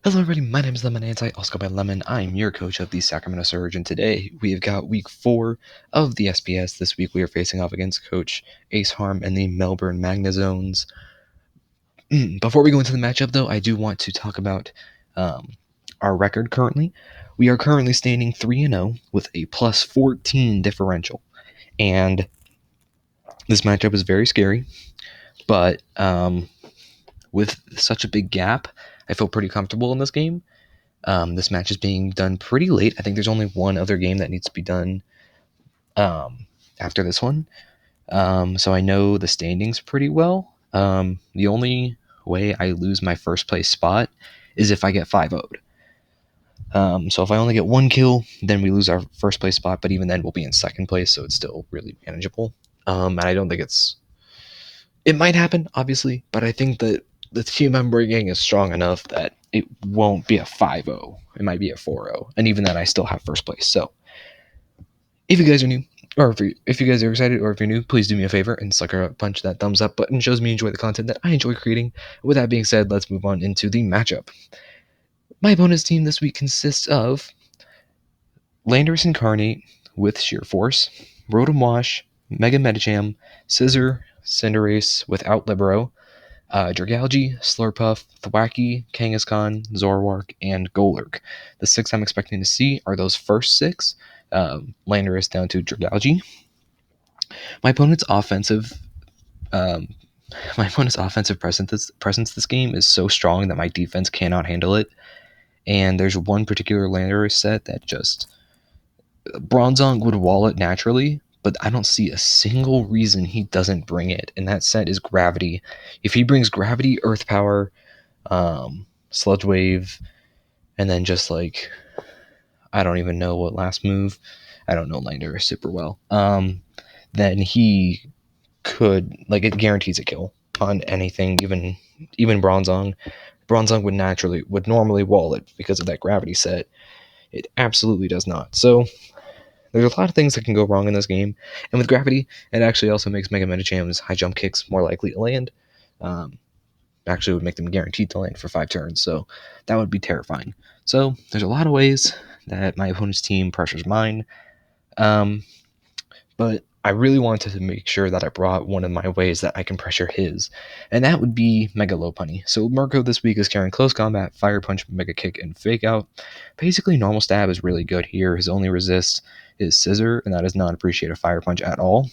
Hello everybody, my name is Lemonade, also go by Lemon. I'm your coach of the Sacramento Surge, and today we have got week 4 of the SPS. This week we are facing off against Coach Ace Harm and the Melbourne Magnazones. Before we go into the matchup though, I do want to talk about our record currently. We are currently standing 3-0 with a plus 14 differential, and this matchup is very scary, but with such a big gap, I feel pretty comfortable in this game. This match is being done pretty late. I think there's only one other game that needs to be done after this one. So I know the standings pretty well. The only way I lose my first place spot is if I get 5-0'd. So if I only get one kill, then we lose our first place spot, but even then we'll be in second place, so it's still really manageable. And I don't think it might happen, obviously, but I think that the team I'm bringing is strong enough that it won't be a 5-0. It might be a 4-0. And even then, I still have first place. So if you guys are new, or if you guys are excited, or if you're new, please do me a favor and sucker punch that thumbs up button. It shows me you enjoy the content that I enjoy creating. With that being said, let's move on into the matchup. My opponent's team this week consists of Landorus Incarnate with Sheer Force, Rotom Wash, Mega Medicham, Scissor, Cinderace without Libero, Dragalge, Slurpuff, Thwackey, Kangaskhan, Zoroark, and Golurk. The 6 I'm expecting to see are those first 6. Landorus down to Dragalge. My opponent's offensive um, presence this game is so strong that my defense cannot handle it. And there's one particular Landorus set that just Bronzong would wall it naturally, but I don't see a single reason he doesn't bring it. And that set is Gravity. If he brings Gravity, Earth Power, Sludge Wave, and then just like I don't even know what last move. I don't know Landorus super well. Then he could it guarantees a kill on anything, even Bronzong. Bronzong would normally wall it because of that Gravity set. It absolutely does not. So there's a lot of things that can go wrong in this game, and with Gravity, it actually also makes Mega Medicham's high jump kicks more likely to land. Actually would make them guaranteed to land for 5 turns, so that would be terrifying. So there's a lot of ways that my opponent's team pressures mine, but I really wanted to make sure that I brought one of my ways that I can pressure his, and that would be Mega Lopunny. So Mirko this week is carrying Close Combat, Fire Punch, Mega Kick, and Fake Out. Basically, Normal Stab is really good here. His only resist is Scissor, and that does not appreciate a Fire Punch at all.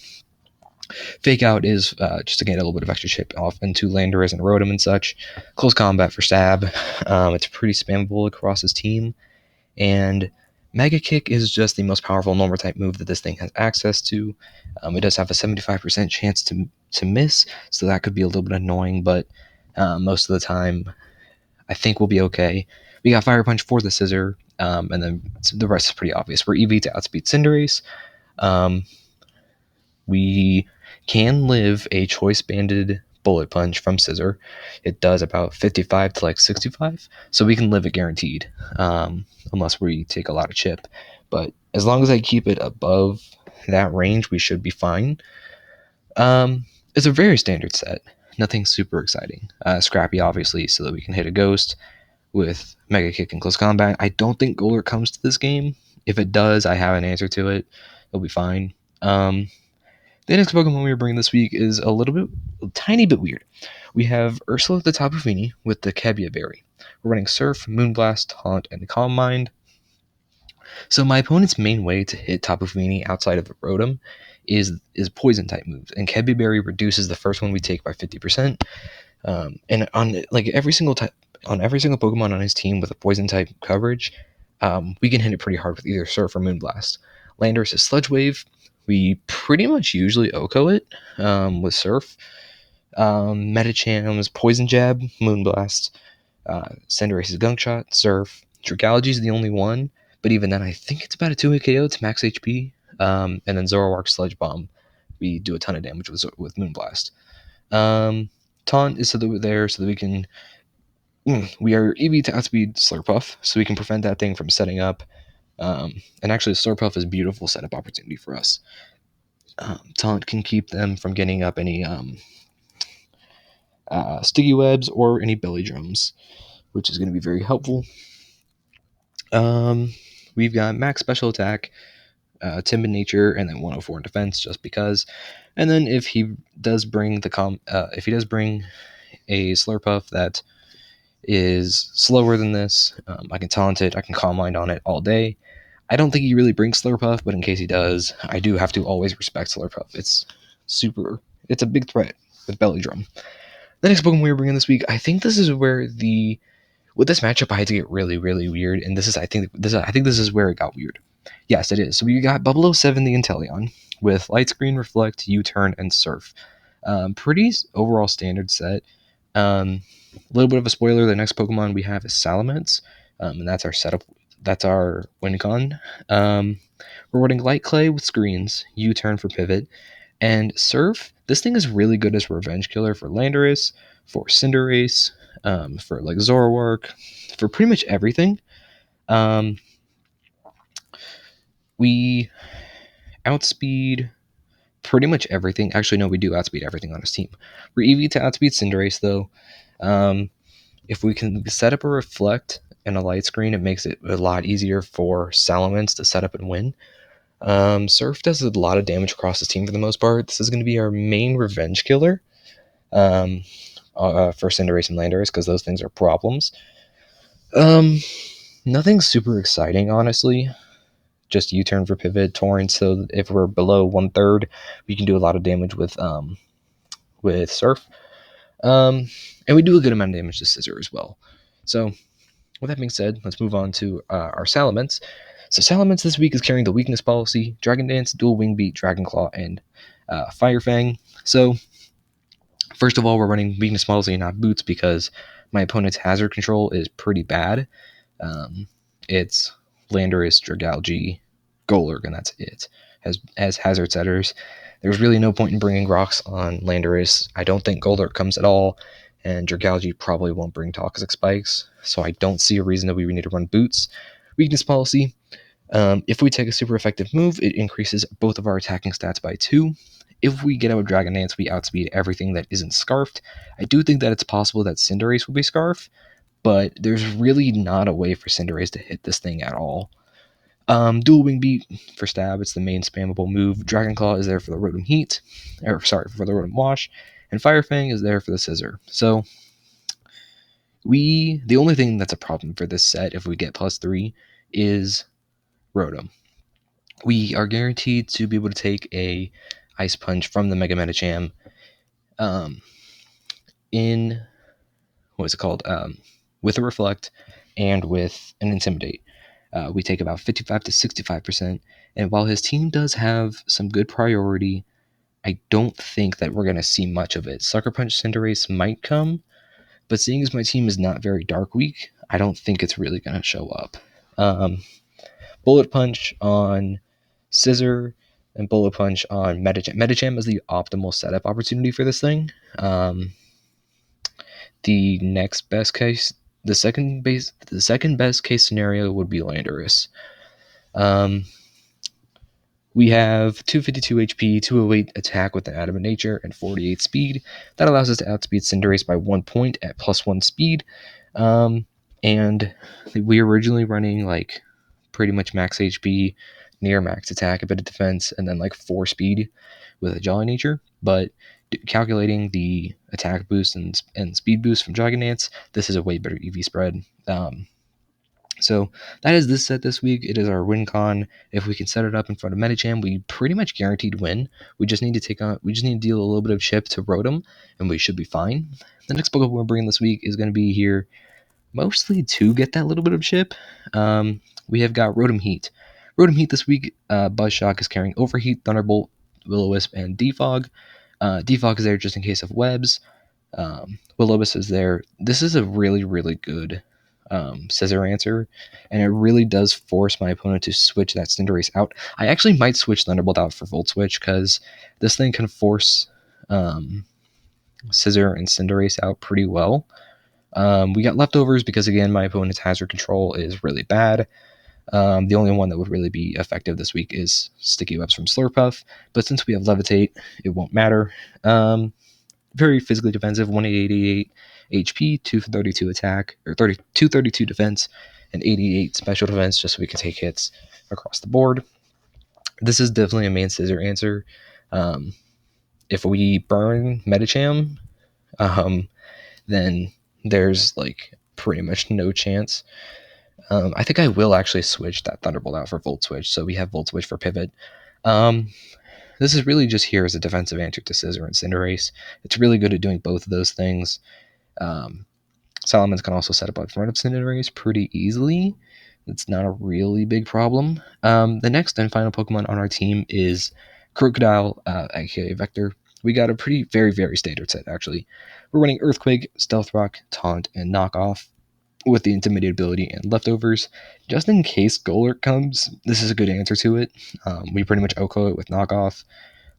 Fake Out is just to get a little bit of extra chip off into Landorus and Rotom and such. Close Combat for Stab. It's pretty spammable across his team. And Mega Kick is just the most powerful normal type move that this thing has access to. It does have a 75% chance to miss, so that could be a little bit annoying, but most of the time I think we'll be okay. We got Fire Punch for the Scissor, and then the rest is pretty obvious. We're EV to outspeed Cinderace. We can live a choice banded bullet punch from Scissor. It does about 55 to 65, so we can live it guaranteed, unless we take a lot of chip. But as long as I keep it above that range, we should be fine. It's a very standard set, nothing super exciting. Scrappy, obviously, so that we can hit a ghost with Mega Kick and Close Combat. I don't think Golurk comes to this game. If it does, I have an answer to it. It'll be fine. The next Pokemon we are bringing this week is a tiny bit weird. We have Ursula the Tapu Fini with the Kebia Berry. We're running Surf, Moonblast, Taunt, and Calm Mind. So my opponent's main way to hit Tapu Fini outside of the Rotom is Poison type moves, and Kebia Berry reduces the first one we take by 50%. And on every single Pokemon on his team with a Poison type coverage, we can hit it pretty hard with either Surf or Moonblast. Landorus is Sludge Wave. We pretty much usually OHKO it with Surf. Medicham's Poison Jab, Moonblast, Cinderace's Gunk Shot, Surf. Dragalge's the only one, but even then I think it's about a 2-hit KO to max HP. And then Zoroark Sludge Bomb. We do a ton of damage with Moonblast. Taunt is so that we can... we are EV to outspeed Slurpuff, so we can prevent that thing from setting up. And actually, Slurpuff is a beautiful setup opportunity for us. Taunt can keep them from getting up any sticky webs or any belly drums. which is going to be very helpful. We've got max special attack, timid nature, and then 104 in defense, just because. And then if he does bring if he does bring a Slurpuff that is slower than this, I can taunt it, I can Calm Mind on it all day. I don't think he really brings Slurpuff, but in case he does, I do have to always respect Slurpuff. It's a big threat with Belly Drum. The next Pokemon we were bringing this week, I think this is where with this matchup I had to get really, really weird, and I think this is where it got weird. Yes, it is. So we got Bubble 07, the Inteleon, with Light Screen, Reflect, U-Turn, and Surf. Pretty overall standard set. A little bit of a spoiler, the next Pokemon we have is Salamence, and that's our setup. That's our win con. We're running Light Clay with Screens, U-Turn for Pivot, and Surf. This thing is really good as a Revenge Killer for Landorus, for Cinderace, for like Zoroark, for pretty much everything. We outspeed pretty much everything. Actually, no, we do outspeed everything on his team. We're EV to outspeed Cinderace, though. If we can set up a Reflect and a Light Screen, it makes it a lot easier for Salamence to set up and win. Surf does a lot of damage across his team for the most part. This is going to be our main Revenge Killer for Cinderace and Landorus, because those things are problems. Nothing super exciting, honestly. Just U-Turn for Pivot, Torrent, so if we're below 1/3, we can do a lot of damage with Surf. And we do a good amount of damage to Scissor as well. So, with that being said, let's move on to our Salamence. So Salamence this week is carrying the Weakness Policy, Dragon Dance, Dual Wing Beat, Dragon Claw, and Fire Fang. So, first of all, we're running Weakness Policy and not Boots because my opponent's Hazard Control is pretty bad. It's Landorus, Dragalge, Golurk, and that's it. As hazard setters, there's really no point in bringing rocks on Landorus. I don't think Golurk comes at all, and Dragalge probably won't bring Toxic Spikes, so I don't see a reason that we would need to run Boots. Weakness Policy. If we take a super effective move, it increases both of our attacking stats by 2. If we get out of Dragon Dance, we outspeed everything that isn't Scarfed. I do think that it's possible that Cinderace will be Scarfed, but there's really not a way for Cinderace to hit this thing at all. Dual Wing Beat for Stab, it's the main spammable move. Dragon Claw is there for the Rotom Heat, for the Rotom Wash, and Fire Fang is there for the Scissor. So, the only thing that's a problem for this set, if we get +3, is Rotom. We are guaranteed to be able to take a Ice Punch from the Mega Medicham in, with a Reflect and with an Intimidate. We take about 55 to 65%, and while his team does have some good priority, I don't think that we're going to see much of it. Sucker Punch Cinderace might come, but seeing as my team is not very Dark Weak, I don't think it's really going to show up. Bullet Punch on Scissor and Bullet Punch on Medicham. Medicham is the optimal setup opportunity for this thing. The next best case, the second best case scenario would be Landorus. We have 252 HP, 208 attack with an Adamant Nature, and 48 speed. That allows us to outspeed Cinderace by 1 point at +1 speed. And we were originally running like pretty much max HP, near max attack, a bit of defense, and then like 4 speed with a Jolly Nature. But calculating the attack boost and speed boost from Dragon Dance, this is a way better EV spread. So that is this set this week. It is our win con. If we can set it up in front of Medicham, we pretty much guaranteed win. We just need to deal a little bit of chip to Rotom, and we should be fine. The next Pokemon we're bringing this week is going to be here mostly to get that little bit of chip. We have got Rotom Heat. Rotom Heat this week, Buzzshock is carrying Overheat, Thunderbolt, Will-O-Wisp, and Defog. Defog is there just in case of webs. Will-O-Wisp is there. This is a really, really good Scissor answer, and it really does force my opponent to switch that Cinderace out. I actually might switch Thunderbolt out for Volt Switch, because this thing can force Scissor and Cinderace out pretty well. We got leftovers because, again, my opponent's hazard control is really bad. The only one that would really be effective this week is Sticky Webs from Slurpuff, but since we have Levitate, it won't matter. Very physically defensive, 188, HP, 232 attack, or 232 defense, and 88 special defense, just so we can take hits across the board. This is definitely a main scissor answer. If we burn Medicham, then there's like pretty much no chance. I think I will actually switch that Thunderbolt out for Volt Switch, so we have Volt Switch for Pivot. This is really just here as a defensive answer to Scissor and Cinderace. It's really good at doing both of those things. Salamence can also set up in front of Cinderace pretty easily. It's not a really big problem. The next and final Pokemon on our team is Crocodile, aka Vector. We got a pretty, very, very standard set, actually. We're running Earthquake, Stealth Rock, Taunt, and Knockoff with the Intimidate ability and Leftovers. Just in case Golurk comes, this is a good answer to it. We pretty much OHKO it with Knockoff.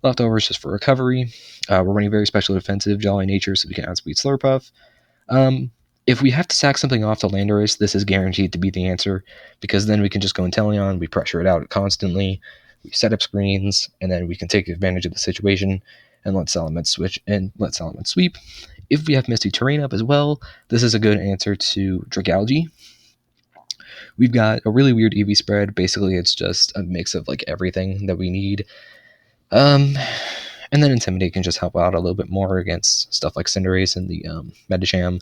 Leftovers just for recovery. We're running very special defensive Jolly Nature, so we can outspeed Slurpuff. If we have to sack something off to Landorus, this is guaranteed to be the answer, because then we can just go Inteleon, we pressure it out constantly, we set up screens, and then we can take advantage of the situation and let Salamence switch and let Salamence sweep. If we have Misty Terrain up as well, this is a good answer to Dragalge. We've got a really weird EV spread. Basically, it's just a mix of like everything that we need. And then Intimidate can just help out a little bit more against stuff like Cinderace and the Medicham.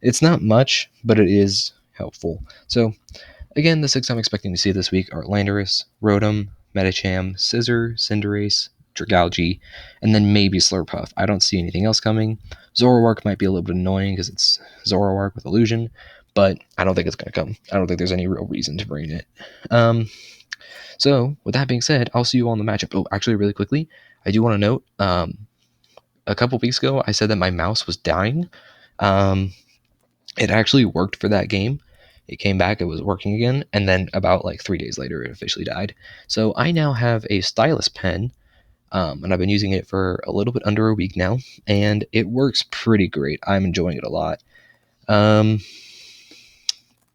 It's not much, but it is helpful. So, again, the 6 I'm expecting to see this week are Landorus, Rotom, Medicham, Scissor, Cinderace, Dragalge, and then maybe Slurpuff. I don't see anything else coming. Zoroark might be a little bit annoying because it's Zoroark with Illusion, but I don't think it's going to come. I don't think there's any real reason to bring it. So, with that being said, I'll see you all in the matchup. Oh, actually, really quickly, I do want to note, a couple weeks ago, I said that my mouse was dying. It actually worked for that game. It came back, it was working again, and then about like 3 days later, it officially died. So I now have a stylus pen, and I've been using it for a little bit under a week now, and it works pretty great. I'm enjoying it a lot.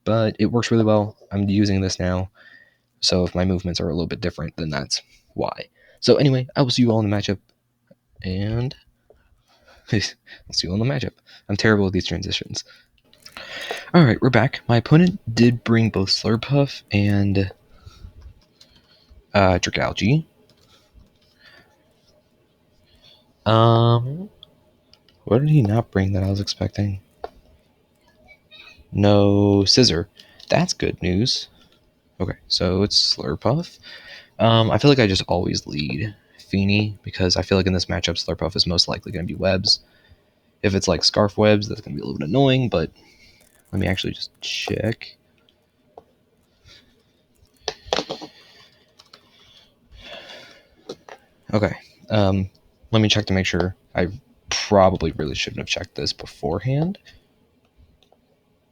But it works really well. I'm using this now, so if my movements are a little bit different, then that's why. So anyway, I will see you all in the matchup, and I'll see you all in the matchup. I'm terrible with these transitions. Alright, we're back. My opponent did bring both Slurpuff and Dragalge. What did he not bring that I was expecting? No Scissor. That's good news. Okay, so it's Slurpuff. I feel like I just always lead Feeny, because I feel like in this matchup, Slurpuff is most likely going to be Webs. If it's like Scarf Webs, that's going to be a little bit annoying, but let me actually just check. Okay, let me check to make sure. I probably really shouldn't have checked this beforehand,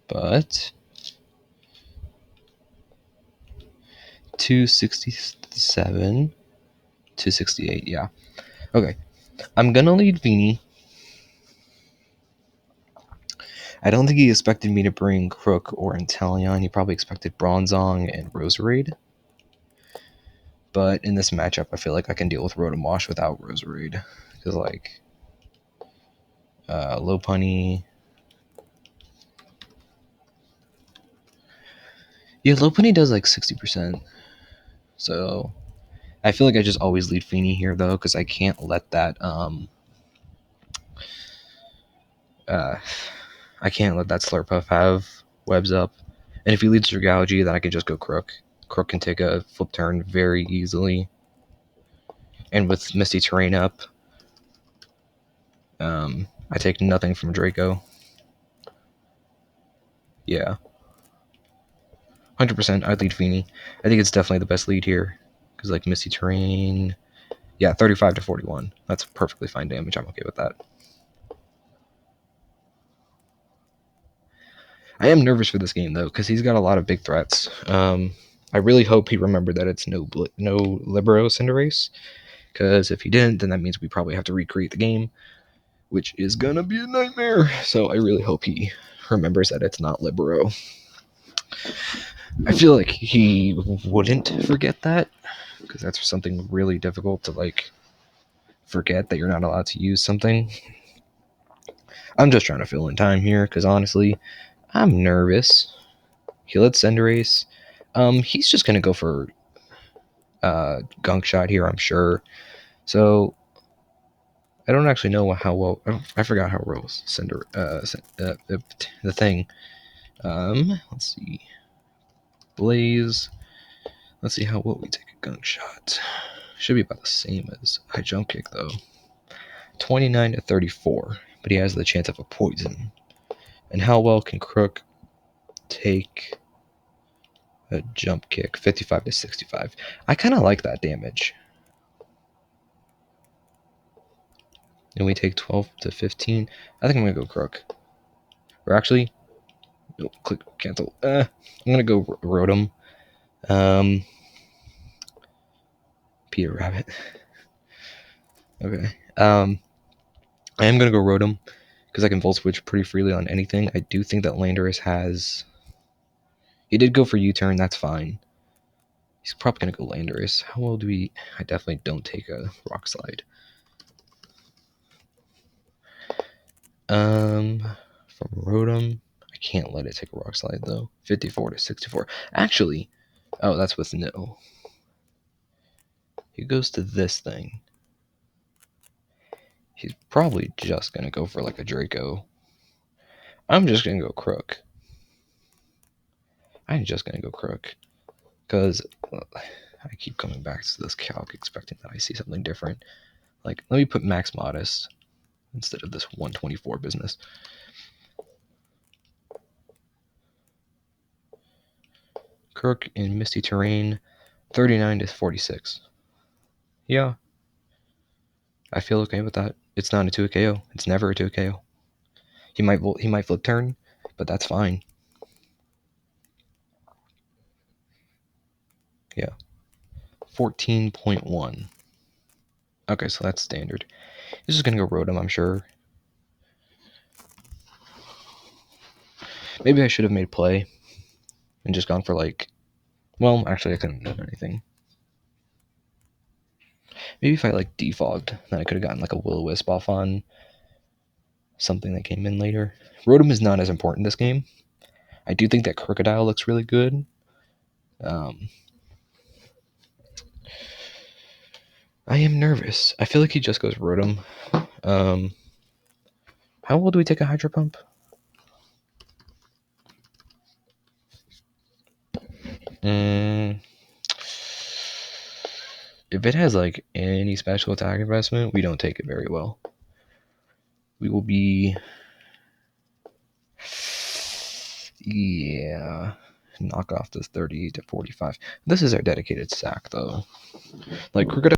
but 267, 268, yeah. Okay, I'm gonna lead Feeny. I don't think he expected me to bring Crook or Inteleon. He probably expected Bronzong and Roserade. But in this matchup, I feel like I can deal with Rotom Wash without Roserade. Because, like, Lopunny. Yeah, Lopunny does like 60%. So, I feel like I just always lead Feeny here, though, because I can't let that, I can't let that Slurpuff have Webs up. And if he leads Dragalge, then I can just go Crook. Crook can take a flip turn very easily. And with Misty Terrain up, I take nothing from Draco. Yeah. 100% I'd lead Feeny. I think it's definitely the best lead here. Because, like, Misty Terrain... Yeah, 35 to 41. That's perfectly fine damage. I'm okay with that. I am nervous for this game, though, because he's got a lot of big threats. I really hope he remembered that it's no Libero Cinderace, because if he didn't, then that means we probably have to recreate the game, which is gonna be a nightmare. So I really hope he remembers that it's not Libero. I feel like he wouldn't forget that, because that's something really difficult to, like, forget that you're not allowed to use something. I'm just trying to fill in time here, because honestly, I'm nervous. He lets Cinderace. He's just going to go for Gunk Shot here, I'm sure. So, I don't actually know how well... I forgot how well the thing. Let's see. Blaze. Let's see how well we take a Gunk Shot. Should be about the same as High Jump Kick, though. 29 to 34, but he has the chance of a poison. And how well can Crook take a Jump Kick? 55 to 65. I kind of like that damage. And we take 12 to 15. I think I'm going to go Crook. Or actually, no, click cancel. I'm going to go Rotom. Peter Rabbit. Okay. I am going to go Rotom because I can Volt Switch pretty freely on anything. I do think that Landorus has... He did go for U-turn, that's fine. He's probably going to go Landorus. How well do we... I definitely don't take a Rock Slide. From Rotom, I can't let it take a Rock Slide, though. 54 to 64. Actually, oh, that's with no. He goes to this thing. He's probably just going to go for like a Draco. I'm just going to go Crook. I'm just going to go Crook. Because I keep coming back to this calc expecting that I see something different. Like, let me put Max Modest instead of this 124 business. Crook in Misty Terrain, 39 to 46. Yeah. I feel okay with that. It's not a 2 KO. It's never a 2 KO. He might flip turn, but that's fine. Yeah. 14.1. Okay, so that's standard. He's just gonna go Rotom, I'm sure. Maybe I should have made play and just gone for like... Well, actually I couldn't have done anything. Maybe if I like defogged, then I could have gotten like a Will-O-Wisp off on something that came in later. Rotom is not as important this game. I do think that Crocodile looks really good. I am nervous. I feel like he just goes Rotom. How well do we take a Hydro Pump? If it has like any special attack investment, we don't take it very well. We will be... Yeah. Knock off this 38 to 45. This is our dedicated sack, though. Like, Crocodile